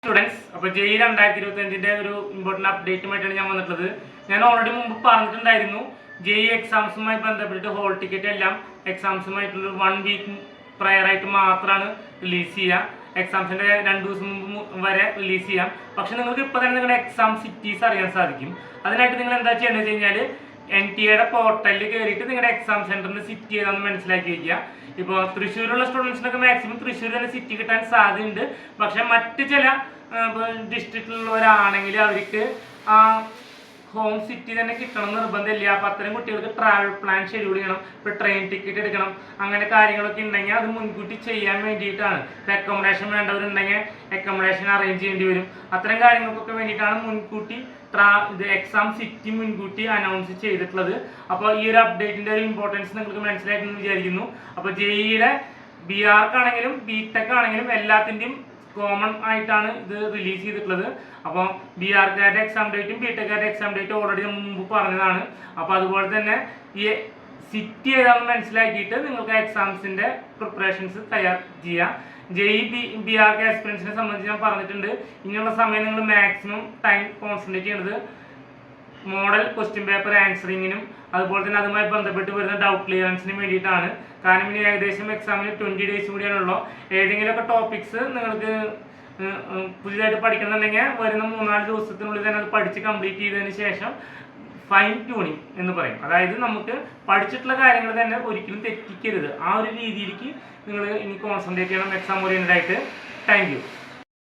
Students, അപ്പോൾ JEE 2025 ഒരു important അപ്ഡേറ്റുമായിട്ടാണ് ഞാൻ വന്നിട്ടുള്ളത്. ഞാൻ ഓൾറെഡി മുമ്പ് പറഞ്ഞിട്ടുണ്ടായിരുന്നു, ജെഇ എക്സാംസുമായി ബന്ധപ്പെട്ട് ഹോൾ ടിക്കറ്റ് എല്ലാം എക്സാംസുമായിട്ടുള്ള 1 വീക്ക് പ്രയറായിട്ട് മാത്രമാണ് റിലീസ് ചെയ്യുക. എക്സാംസിൻ്റെ 2 ദിവസം മുമ്പ് വരെ റിലീസ് ചെയ്യാം. പക്ഷെ നിങ്ങൾക്ക് ഇപ്പോൾ തന്നെ നിങ്ങളുടെ എക്സാം സിറ്റീസ് അറിയാൻ സാധിക്കും. അതിനായിട്ട് നിങ്ങൾ എന്താ ചെയ്യേണ്ടത് വെച്ച് കഴിഞ്ഞാൽ NTA പോർട്ടലിൽ കയറിയിട്ട് നിങ്ങളുടെ എക്സാം സെൻറ്ററിന് സിറ്റി ഏതാണെന്ന് മനസ്സിലാക്കി വയ്ക്കുക. ഇപ്പോൾ തൃശ്ശൂരുള്ള സ്റ്റുഡൻസിനൊക്കെ മാക്സിമം തൃശ്ശൂർ തന്നെ സിറ്റി കിട്ടാൻ സാധ്യതയുണ്ട്. പക്ഷെ മറ്റ് ചില ഡിസ്ട്രിക്റ്റിലുള്ളവരാണെങ്കിൽ അവർക്ക് ഹോം സിറ്റി തന്നെ കിട്ടണം നിർബന്ധമില്ല. അപ്പോൾ അത്തരം കുട്ടികൾക്ക് ട്രാവൽ പ്ലാൻ ഷെഡ്യൂൾ ചെയ്യണം. ഇപ്പോൾ ട്രെയിൻ ടിക്കറ്റ് എടുക്കണം, അങ്ങനെ കാര്യങ്ങളൊക്കെ ഉണ്ടെങ്കിൽ അത് മുൻകൂട്ടി ചെയ്യാൻ വേണ്ടിയിട്ടാണ്. ഇപ്പോൾ അക്കോമഡേഷൻ വേണ്ടവരുണ്ടെങ്കിൽ അക്കോമഡേഷൻ അറേഞ്ച് ചെയ്യേണ്ടി വരും. അത്തരം കാര്യങ്ങൾക്കൊക്കെ വേണ്ടിയിട്ടാണ് മുൻകൂട്ടി എക്സാം സിറ്റി മുൻകൂട്ടി അനൗൺസ് ചെയ്തിട്ടുള്ളത്. അപ്പോൾ ഈ ഒരു അപ്ഡേറ്റിൻ്റെ ഒരു ഇമ്പോർട്ടൻസ് നിങ്ങൾക്ക് മനസ്സിലായിട്ടുണ്ടെന്ന് വിചാരിക്കുന്നു. അപ്പോൾ ജെഇയുടെ BRക്കാണെങ്കിലും BTech ആണെങ്കിലും എല്ലാത്തിൻ്റെയും കോമൺ ആയിട്ടാണ് ഇത് റിലീസ് ചെയ്തിട്ടുള്ളത്. അപ്പോൾ BRക്കാരുടെ എക്സാം ഡേറ്റും BTechകാരുടെ എക്സാം ഡേറ്റും ഓൾറെഡി മുമ്പ് പറഞ്ഞതാണ്. അപ്പോൾ അതുപോലെ തന്നെ ഈ സിറ്റി ഏതാണെന്ന് മനസ്സിലാക്കിയിട്ട് നിങ്ങൾക്ക് എക്സാംസിൻ്റെ പ്രിപ്പറേഷൻസ് തയ്യാർ ചെയ്യാം. ജെഇ BRK എക്സ്പീരിയൻസിനെ സംബന്ധിച്ച് ഞാൻ പറഞ്ഞിട്ടുണ്ട്. ഇനിയുള്ള സമയം നിങ്ങൾ മാക്സിമം ടൈം കോൺസെൻട്രേറ്റ് ചെയ്യുന്നത് മോഡൽ ക്വസ്റ്റ്യൻ പേപ്പർ ആൻസറിങ്ങിനും അതുപോലെ തന്നെ അതുമായി ബന്ധപ്പെട്ട് വരുന്ന ഡൗട്ട് ക്ലിയറൻസിനും വേണ്ടിയിട്ടാണ്. കാരണം ഇനി ഏകദേശം എക്സാമിന് 20 ഡേയ്സ് കൂടിയാണുള്ളൂ. ഏതെങ്കിലുമൊക്കെ ടോപ്പിക്സ് നിങ്ങൾക്ക് പുതിയതായിട്ട് പഠിക്കണമെന്നുണ്ടെങ്കിൽ വരുന്ന 3-4 ദിവസത്തിനുള്ളിൽ തന്നെ അത് പഠിച്ച് കംപ്ലീറ്റ് ചെയ്തതിന് ശേഷം ഫൈൻ ട്യൂണിങ് എന്ന് പറയും. അതായത് നമുക്ക് പഠിച്ചിട്ടുള്ള കാര്യങ്ങൾ തന്നെ ഒരിക്കലും തെറ്റിക്കരുത്. ആ ഒരു രീതിയിലേക്ക് നിങ്ങൾ ഇനി കോൺസെൻട്രേറ്റ് ചെയ്യണം എക്സാം ഓറിയൻറ്റഡ് ആയിട്ട്. Thank you.